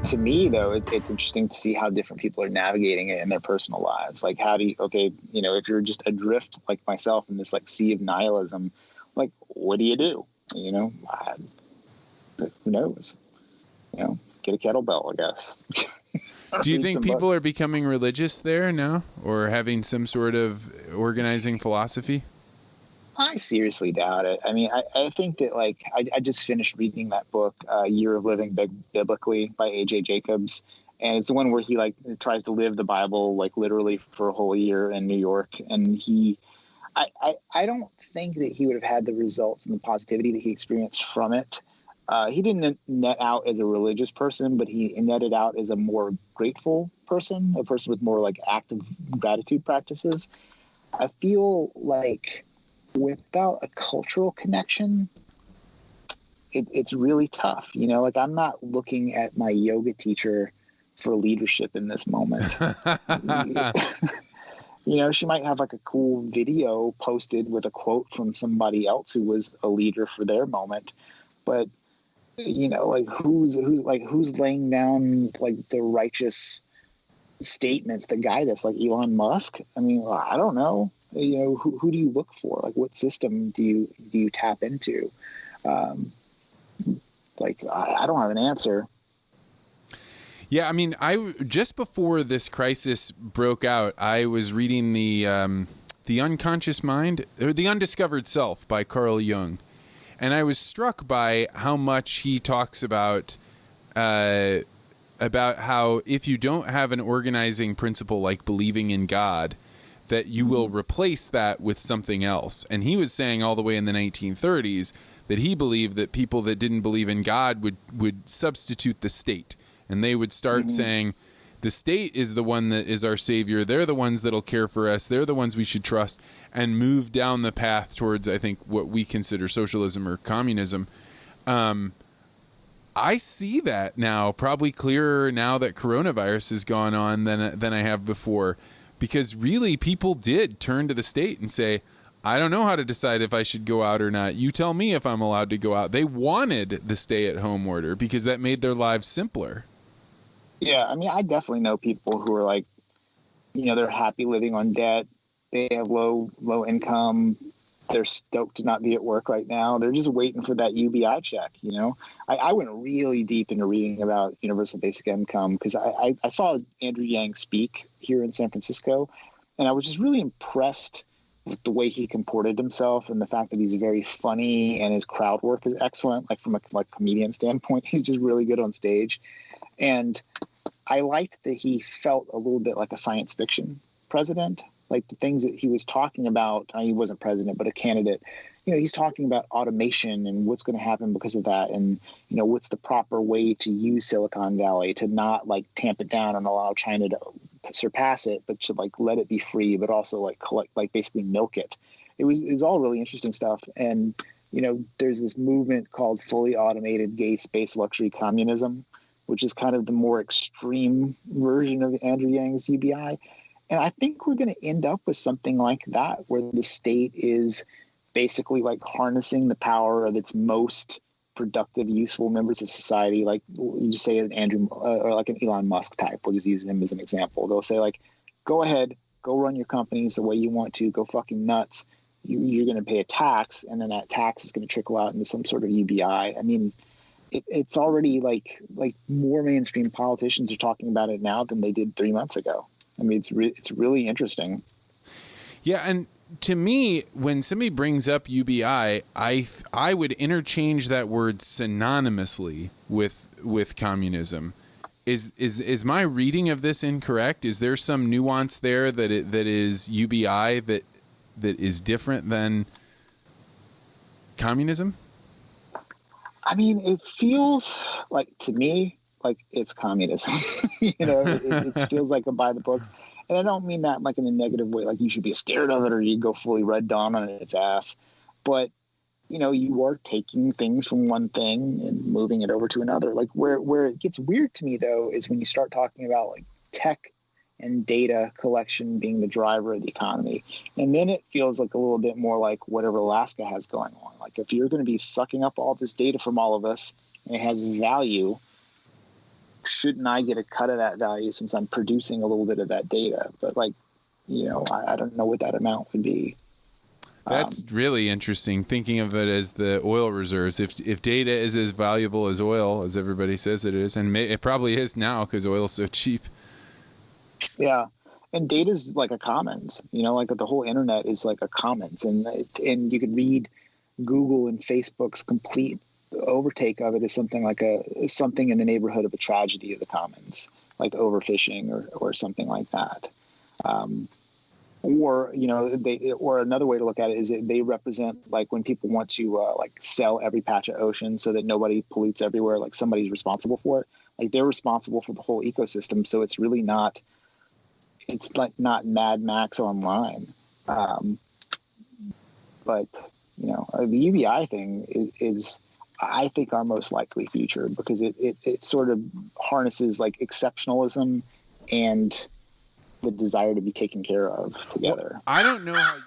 To me, though, it's interesting to see how different people are navigating it in their personal lives. Like, how do you, okay, if you're just adrift like myself in this like sea of nihilism, like, what do? Who knows? Get a kettlebell, I guess. Do you think people books. are becoming religious there now, or having some sort of organizing philosophy? I seriously doubt it. I mean, I think that, like, I just finished reading that book, Year of Living Biblically by A.J. Jacobs. And it's the one where he, like, tries to live the Bible, like, literally for a whole year in New York. And I don't think that he would have had the results and the positivity that he experienced from it. He didn't net out as a religious person, but he netted out as a more grateful person, a person with more, like, active gratitude practices. I feel like without a cultural connection, it's really tough. Like, I'm not looking at my yoga teacher for leadership in this moment. She might have like a cool video posted with a quote from somebody else who was a leader for their moment, but like who's laying down like the righteous statements that guide us, like Elon Musk? I mean, I don't know. Who do you look for? Like, what system do you tap into? Like, I don't have an answer. Yeah, I mean, just before this crisis broke out, I was reading the Unconscious Mind, or The Undiscovered Self by Carl Jung, and I was struck by how much he talks about how if you don't have an organizing principle like believing in God, that you will replace that with something else. And he was saying all the way in the 1930s that he believed that people that didn't believe in God would substitute the state. And they would start saying, the state is the one that is our savior. They're the ones that'll care for us. They're the ones we should trust, and move down the path towards, I think, what we consider socialism or communism. I see that now, probably clearer now that coronavirus has gone on than I have before, because really people did turn to the state and say, I don't know how to decide if I should go out or not. You tell me if I'm allowed to go out. They wanted the stay-at-home order because that made their lives simpler. Yeah, I mean, I definitely know people who are like, they're happy living on debt. They have low income. They're stoked to not be at work right now. They're just waiting for that UBI check. I went really deep into reading about universal basic income because I saw Andrew Yang speak here in San Francisco, and I was just really impressed with the way he comported himself and the fact that he's very funny and his crowd work is excellent. Like, from a comedian standpoint, he's just really good on stage. And I liked that he felt a little bit like a science fiction president. Like, the things that he was talking about, he wasn't president, but a candidate, he's talking about automation and what's going to happen because of that. And, what's the proper way to use Silicon Valley to not like tamp it down and allow China to surpass it, but to like let it be free, but also like collect, like basically milk it. It's all really interesting stuff. And, there's this movement called fully automated gay space luxury communism, which is kind of the more extreme version of Andrew Yang's UBI. And I think we're going to end up with something like that, where the state is basically like harnessing the power of its most productive, useful members of society. Like, you just say an Andrew or like an Elon Musk type. We'll just use him as an example. They'll say like, go ahead, go run your companies the way you want to, go fucking nuts. You're going to pay a tax, and then that tax is going to trickle out into some sort of UBI. I mean, it's already like more mainstream politicians are talking about it now than they did 3 months ago. I mean, it's really interesting. Yeah, and to me, when somebody brings up UBI, I would interchange that word synonymously with communism. Is my reading of this incorrect? Is there some nuance there that is UBI that is different than communism? I mean, it feels like, to me, like it's communism. It feels like a by the books. And I don't mean that like in a negative way, like you should be scared of it or you go fully Red Dawn on its ass. But, you are taking things from one thing and moving it over to another. Like, where it gets weird to me, though, is when you start talking about like tech and data collection being the driver of the economy. And then it feels like a little bit more like whatever Alaska has going on. Like, if you're going to be sucking up all this data from all of us and it has value, shouldn't I get a cut of that value since I'm producing a little bit of that data? But like, I don't know what that amount would be. That's really interesting, thinking of it as the oil reserves. If data is as valuable as oil as everybody says it is, and it probably is now because oil's so cheap. Yeah. And data is like a commons, like the whole internet is like a commons, and you could read Google and Facebook's complete overtake of it as something in the neighborhood of a tragedy of the commons, like overfishing or something like that. Or another way to look at it is they represent like when people want to like sell every patch of ocean so that nobody pollutes everywhere, like somebody's responsible for it. Like they're responsible for the whole ecosystem. So it's really not, it's like not Mad Max online. But the UBI thing is I think our most likely future, because it sort of harnesses like exceptionalism and the desire to be taken care of together. Well, I don't know how